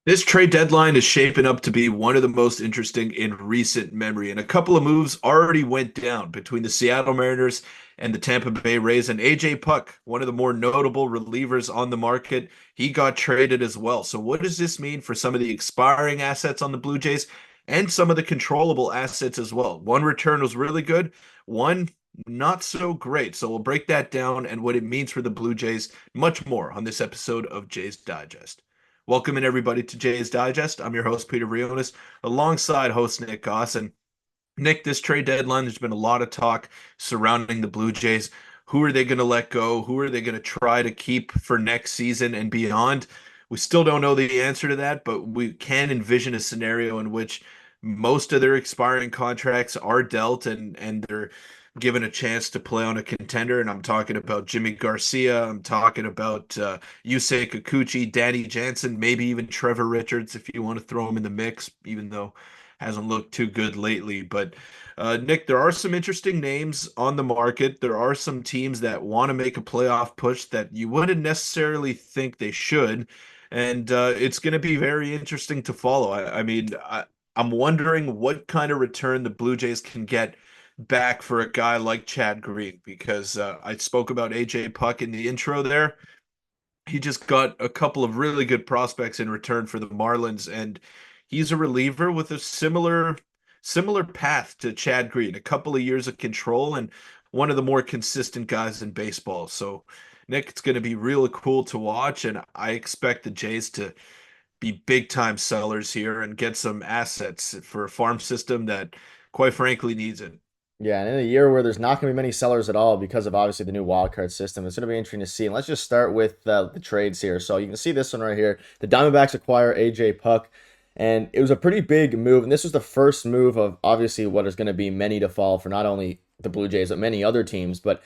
This trade deadline is shaping up to be one of the most interesting in recent memory, and a couple of moves already went down between the Seattle Mariners and the Tampa Bay Rays. And AJ Puck, one of the more notable relievers on the market, he got traded as well. So, what does this mean for some of the expiring assets on the Blue Jays and some of the controllable assets as well? One return was really good, one not so great. So, we'll break that down and what it means for the Blue Jays, much more on this episode of Jays Digest. Welcome in everybody to Jay's Digest. I'm your host, Peter Vryonis, alongside host Nick Gosse. And Nick, this trade deadline, there's been a lot of talk surrounding the Blue Jays. Who are they going to let go? Who are they going to try to keep for next season and beyond? We still don't know the answer to that, but we can envision a scenario in which most of their expiring contracts are dealt and they're given a chance to play on a contender. And I'm talking about Jimmy Garcia. I'm talking about Yusei Kikuchi, Danny Jansen, maybe even Trevor Richards if you want to throw him in the mix, even though hasn't looked too good lately. But Nick, there are some interesting names on the market. There are some teams that want to make a playoff push that you wouldn't necessarily think they should. And it's going to be very interesting to follow. I'm wondering what kind of return the Blue Jays can get back for a guy like Chad Green because I spoke about AJ Puck in the intro there. He just got a couple of really good prospects in return for the Marlins, and he's a reliever with a similar path to Chad Green, a couple of years of control and one of the more consistent guys in baseball. So, Nick, it's going to be really cool to watch, and I expect the Jays to be big time sellers here and get some assets for a farm system that, quite frankly, needs it. Yeah, and in a year where there's not going to be many sellers at all because of obviously the new wildcard system, it's going to be interesting to see. And let's just start with the trades here. So you can see this one right here. The Diamondbacks acquire AJ Puck, and it was a pretty big move. And this was the first move of obviously what is going to be many to fall for not only the Blue Jays, but many other teams. But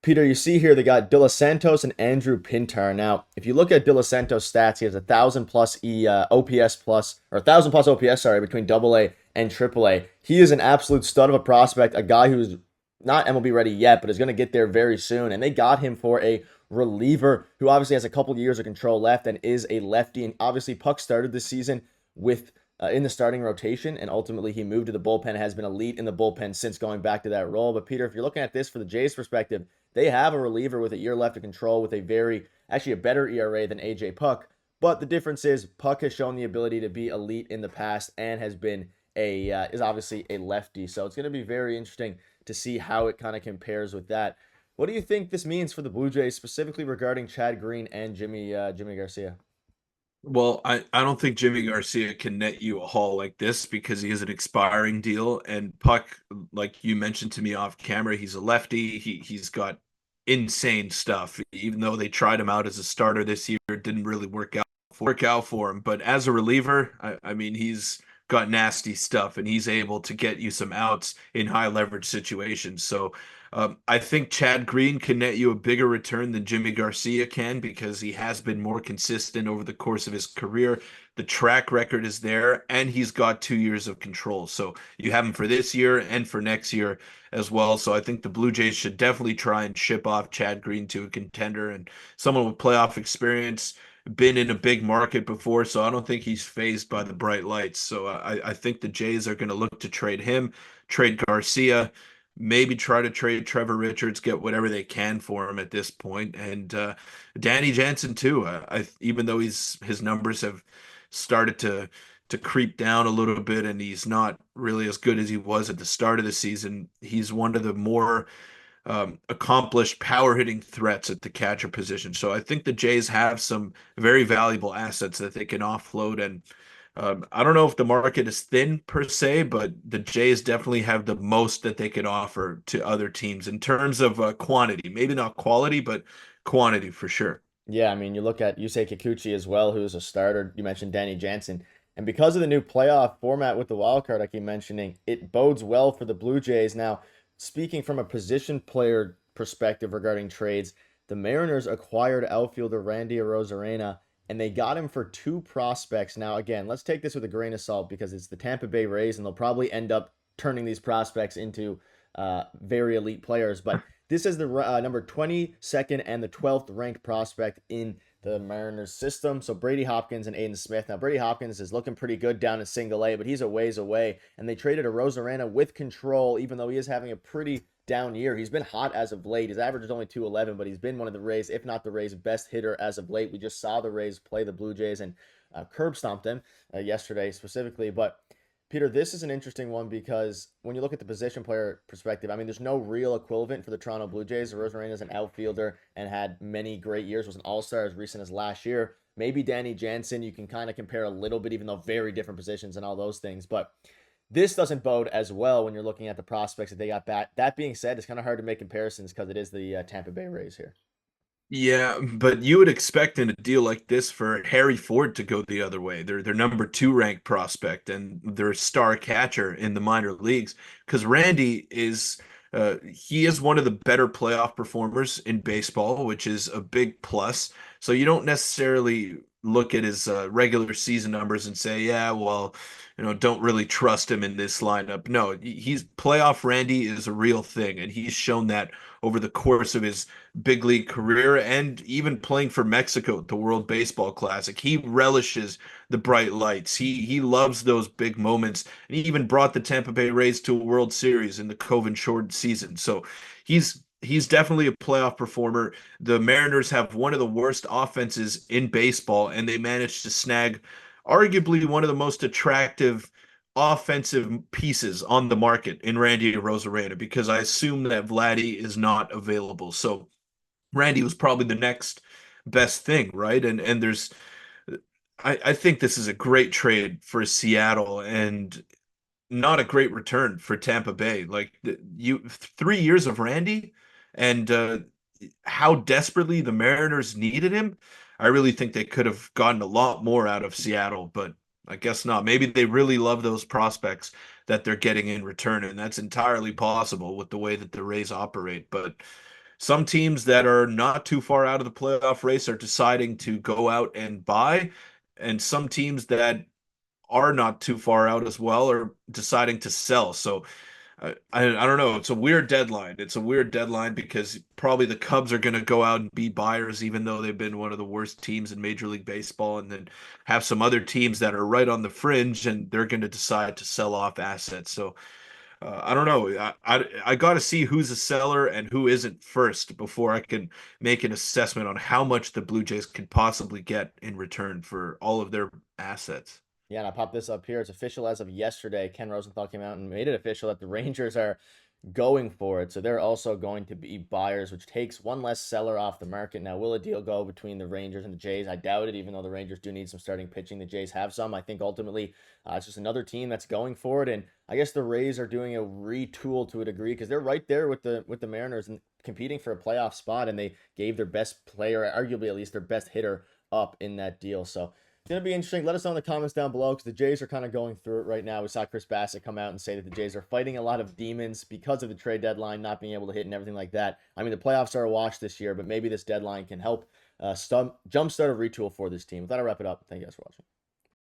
Peter, you see here they got De Los Santos and Andrew Pintar. Now, if you look at De Los Santos stats, he has 1,000 plus OPS plus, or 1,000 plus OPS, sorry, between Double A and Triple A. He is an absolute stud of a prospect, a guy who's not MLB ready yet, but is going to get there very soon. And they got him for a reliever who obviously has a couple years of control left and is a lefty. And obviously, Puck started this season with in the starting rotation, and ultimately he moved to the bullpen. Has been elite in the bullpen since going back to that role. But Peter, if you're looking at this for the Jays' perspective, they have a reliever with a year left of control with actually a better ERA than AJ Puck. But the difference is Puck has shown the ability to be elite in the past and has been is obviously a lefty. So it's going to be very interesting to see how it kind of compares with that. What do you think this means for the Blue Jays, specifically regarding Chad Green and Jimmy Garcia? Well, I don't think Jimmy Garcia can net you a haul like this because he is an expiring deal. And Puck, like you mentioned to me off camera, he's a lefty. He's got insane stuff. Even though they tried him out as a starter this year, it didn't really work out for him. But as a reliever, I mean, he's got nasty stuff and he's able to get you some outs in high leverage situations. So I think Chad Green can net you a bigger return than Jimmy Garcia can because he has been more consistent over the course of his career. The track record is there, and he's got 2 years of control. So you have him for this year and for next year as well. So I think the Blue Jays should definitely try and ship off Chad Green to a contender and someone with playoff experience, been in a big market before. So I don't think he's phased by the bright lights. So I think the Jays are going to look to trade him, trade Garcia, maybe try to trade Trevor Richards, get whatever they can for him at this point, and Danny Jansen too. Even though his numbers have started to creep down a little bit, and he's not really as good as he was at the start of the season, he's one of the more accomplished power hitting threats at the catcher position. So I think the Jays have some very valuable assets that they can offload. And I don't know if the market is thin per se, but the Jays definitely have the most that they could offer to other teams in terms of quantity. Maybe not quality, but quantity for sure. Yeah, I mean, you look at Yusei Kikuchi as well, who's a starter. You mentioned Danny Jansen. And because of the new playoff format with the wild card I keep mentioning, it bodes well for the Blue Jays. Now, speaking from a position player perspective regarding trades, the Mariners acquired outfielder Randy Arozarena, and they got him for two prospects. Now, again, let's take this with a grain of salt because it's the Tampa Bay Rays, and they'll probably end up turning these prospects into very elite players. But this is the number 22nd and the 12th ranked prospect in the Mariners system. So Brady Hopkins and Aiden Smith. Now, Brady Hopkins is looking pretty good down in single A, but he's a ways away. And they traded Arozarena with control, even though he is having a pretty down year. He's been hot as of late. His average is only 211, but he's been one of the Rays, if not the Rays' best hitter as of late. We just saw the Rays play the Blue Jays and curb stomped them yesterday specifically. But Peter, this is an interesting one because when you look at the position player perspective, I mean, there's no real equivalent for the Toronto Blue Jays. Arozarena is an outfielder and had many great years, was an all-star as recent as last year. Maybe Danny Jansen, you can kind of compare a little bit, even though very different positions and all those things. But this doesn't bode as well when you're looking at the prospects that they got back. That being said, it's kind of hard to make comparisons because it is the Tampa Bay Rays here. Yeah, but you would expect in a deal like this for Harry Ford to go the other way. They're their number two ranked prospect and their star catcher in the minor leagues. Because Randy is he is one of the better playoff performers in baseball, which is a big plus. So you don't necessarily look at his regular season numbers and say, yeah, well, don't really trust him in this lineup. No, he's playoff Randy is a real thing, and he's shown that over the course of his big league career and even playing for Mexico at the World Baseball Classic. He relishes the bright lights. He loves those big moments. And he even brought the Tampa Bay Rays to a World Series in the COVID shortened season. So he's definitely a playoff performer. The Mariners have one of the worst offenses in baseball, and they managed to snag arguably one of the most attractive offensive pieces on the market in Randy Arozarena because I assume that Vladdy is not available. So Randy was probably the next best thing, right? And there's I think this is a great trade for Seattle and not a great return for Tampa Bay. Like you 3 years of Randy and how desperately the Mariners needed him. I really think they could have gotten a lot more out of Seattle, but I guess not. Maybe they really love those prospects that they're getting in return, and that's entirely possible with the way that the Rays operate. But some teams that are not too far out of the playoff race are deciding to go out and buy, and some teams that are not too far out as well are deciding to sell. So I don't know. It's a weird deadline. It's a weird deadline because probably the Cubs are going to go out and be buyers, even though they've been one of the worst teams in Major League Baseball, and then have some other teams that are right on the fringe, and they're going to decide to sell off assets. So I don't know. I got to see who's a seller and who isn't first before I can make an assessment on how much the Blue Jays could possibly get in return for all of their assets. Yeah, and I popped this up here. It's official as of yesterday. Ken Rosenthal came out and made it official that the Rangers are going for it. So they're also going to be buyers, which takes one less seller off the market. Now, will a deal go between the Rangers and the Jays? I doubt it, even though the Rangers do need some starting pitching. The Jays have some. I think ultimately it's just another team that's going for it. And I guess the Rays are doing a retool to a degree because they're right there with the Mariners and competing for a playoff spot. And they gave their best player, arguably at least their best hitter, up in that deal. So it's going to be interesting. Let us know in the comments down below because the Jays are kind of going through it right now. We saw Chris Bassett come out and say that the Jays are fighting a lot of demons because of the trade deadline, not being able to hit and everything like that. I mean, the playoffs are a wash this year, but maybe this deadline can help jumpstart a retool for this team. With that, I'll wrap it up. Thank you guys for watching.